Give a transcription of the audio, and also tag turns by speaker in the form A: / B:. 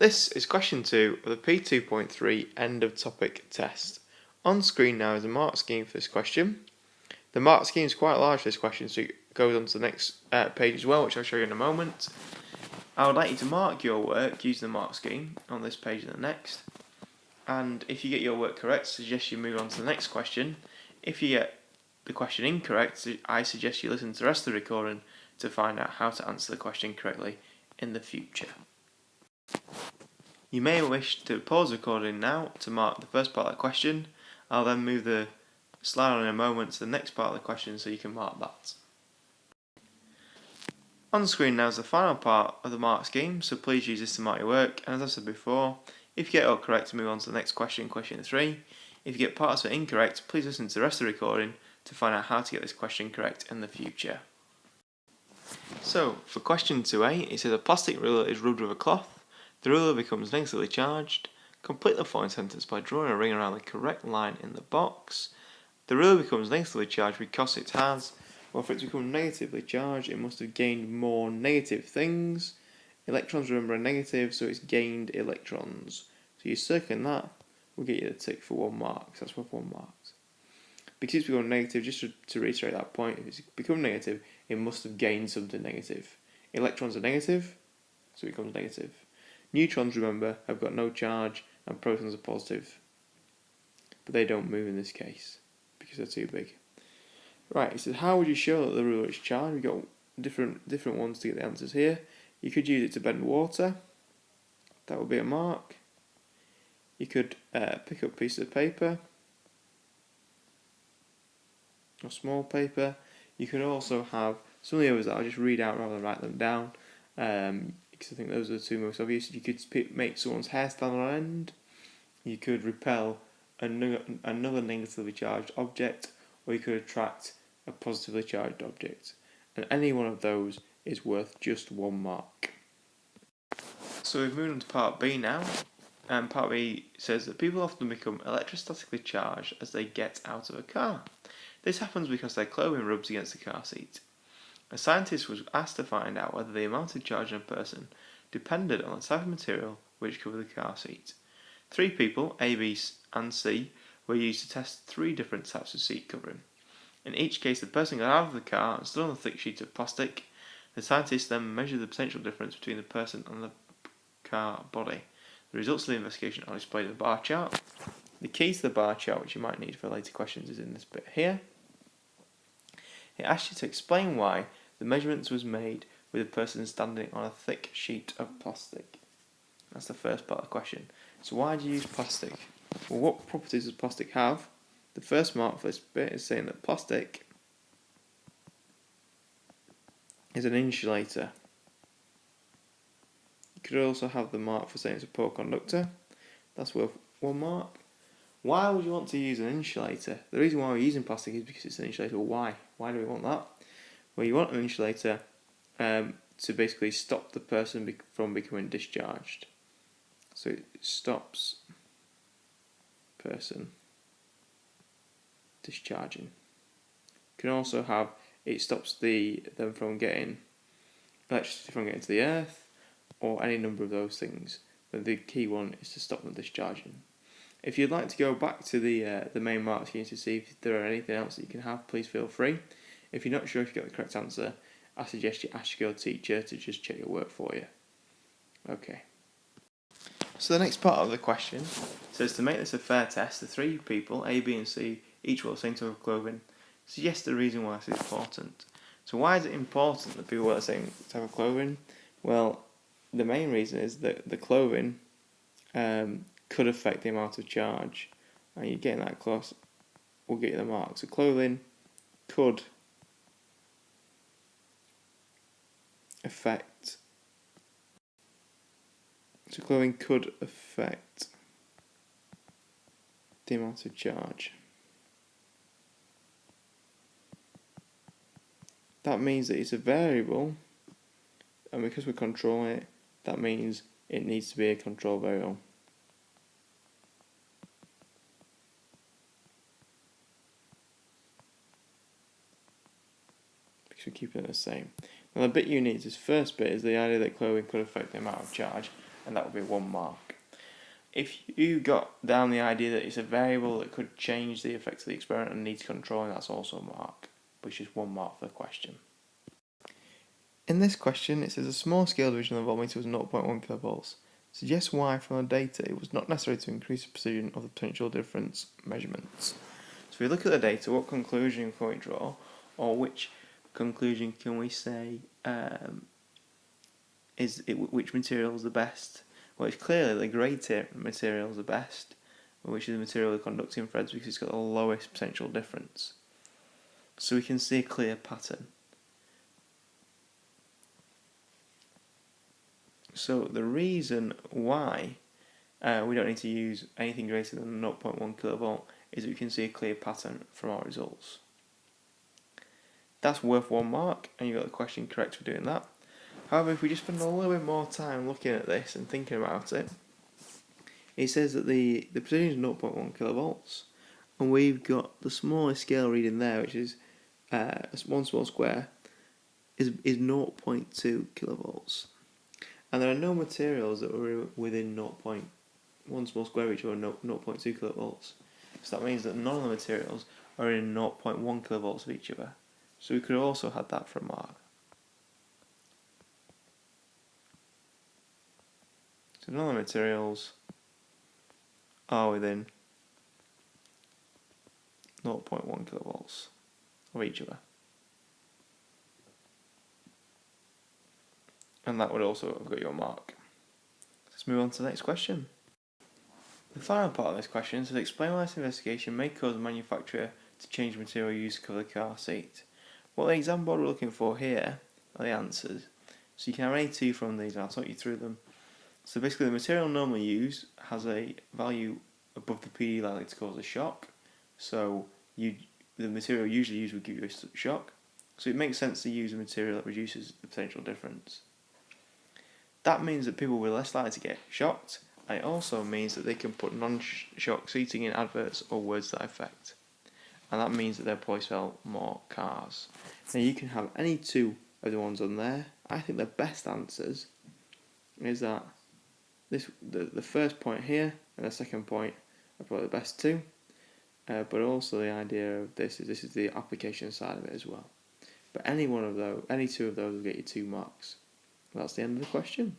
A: This is question 2 of the P2.3 end of topic test. On screen now is a mark scheme for this question. The mark scheme is quite large for this question, so it goes on to the next page as well, which I'll show you in a moment. I would like you to mark your work using the mark scheme on this page and the next. And if you get your work correct, I suggest you move on to the next question. If you get the question incorrect, I suggest you listen to the rest of the recording to find out how to answer the question correctly in the future. You may wish to pause the recording now to mark the first part of the question. I'll then move the slide on in a moment to the next part of the question so you can mark that. On screen now is the final part of the mark scheme, so please use this to mark your work. And as I said before, if you get it all correct, move on to the next question, question 3. If you get parts of it incorrect, please listen to the rest of the recording to find out how to get this question correct in the future. So, for question 2a, it says a plastic ruler is rubbed with a cloth. The ruler becomes negatively charged. Complete the following sentence by drawing a ring around the correct line in the box. The ruler becomes negatively charged because it has. Well, for it to become negatively charged, it must have gained more negative things. Electrons, remember, are negative, so it's gained electrons. So you circling that will get you the tick for 1 mark. So that's worth 1 mark. Because it's become negative, just to reiterate that point, if it's become negative, it must have gained something negative. Electrons are negative, so it becomes negative. Neutrons, remember, have got no charge, and protons are positive. But they don't move in this case, because they're too big. Right, it says, how would you show that the ruler is charged? We've got different ones to get the answers here. You could use it to bend water. That would be a mark. You could pick up pieces of paper, or small paper. You could also have some of the others that I'll just read out rather than write them down. Because I think those are the two most obvious. You could make someone's hair stand on end. You could repel another negatively charged object, or you could attract a positively charged object. And any one of those is worth just 1 mark. So we've moved on to part B now. And part B says that people often become electrostatically charged as they get out of a car. This happens because their clothing rubs against the car seat. A scientist was asked to find out whether the amount of charge in a person depended on the type of material which covered the car seat. 3 people, A, B and C, were used to test 3 different types of seat covering. In each case, the person got out of the car and stood on a thick sheet of plastic. The scientists then measured the potential difference between the person and the car body. The results of the investigation are displayed in the bar chart. The key to the bar chart, which you might need for later questions, is in this bit here. It asks you to explain why the measurements was made with a person standing on a thick sheet of plastic. That's the first part of the question. So why do you use plastic? Well, what properties does plastic have? The first mark for this bit is saying that plastic is an insulator. You could also have the mark for saying it's a poor conductor. That's worth 1 mark. Why would you want to use an insulator? The reason why we're using plastic is because it's an insulator. Why? Why do we want that? Well, you want an insulator to basically stop the person from becoming discharged. So it stops person discharging. You can also have it stops them from getting electricity from getting to the earth, or any number of those things. But the key one is to stop them discharging. If you'd like to go back to the main mark scheme to see if there are anything else that you can have, please feel free. If you're not sure if you got the correct answer, I suggest you ask your teacher to just check your work for you. Okay. So the next part of the question says, to make this a fair test, the 3 people, A, B and C, each wear the same type of clothing. Suggest the reason why this is important. So why is it important that people wear the same type of clothing? Well, the main reason is that the clothing could affect the amount of charge. And you getting that close will get you the mark. So clothing could affect the amount of charge. That means that it's a variable, and because we're controlling it, that means it needs to be a control variable. Because we're keeping it the same. Now the bit you need, this first bit, is the idea that clothing could affect the amount of charge. and that would be 1 mark. If you got down the idea that it's a variable that could change the effect of the experiment and needs controlling, that's also a mark, which is 1 mark for the question. In this question, it says a small scale division of the voltmeter was 0.1 kilovolts. Suggest why from the data it was not necessary to increase the precision of the potential difference measurements. So if we look at the data, what conclusion can we draw, or which conclusion can we say which material is the best? Well, it's clearly the grey material is the best, which is the material of conducting threads because it's got the lowest potential difference. So we can see a clear pattern. So the reason why we don't need to use anything greater than 0.1 kilovolt is that we can see a clear pattern from our results. That's worth 1 mark, and you got the question correct for doing that. However, if we just spend a little bit more time looking at this and thinking about it, it says that the precision is 0.1 kilovolts, and we've got the smallest scale reading there, which is 1 small square, is 0.2 kilovolts. And there are no materials that are within 0.1 small square each other, 0.2 kilovolts. So that means that none of the materials are in 0.1 kilovolts of each other. So we could have also had that for a mark. So none of the materials are within 0.1 kilovolts of each other. And that would also have got your mark. Let's move on to the next question. The final part of this question says explain why this investigation may cause the manufacturer to change material used to cover the car seat. What the exam board we're looking for here are the answers. So you can have any 2 from these, and I'll talk you through them. So basically the material normally used has a value above the PD likely to cause a shock. So the material usually used would give you a shock. So it makes sense to use a material that reduces the potential difference. That means that people will be less likely to get shocked, and it also means that they can put non-shock seating in adverts or words to that effect. And that means that they'll probably sell more cars. Now you can have any 2 of the ones on there. I think the best answers is that the first point here and the second point are probably the best 2. But also the idea of this is the application side of it as well. But any 2 of those will get you 2 marks. That's the end of the question.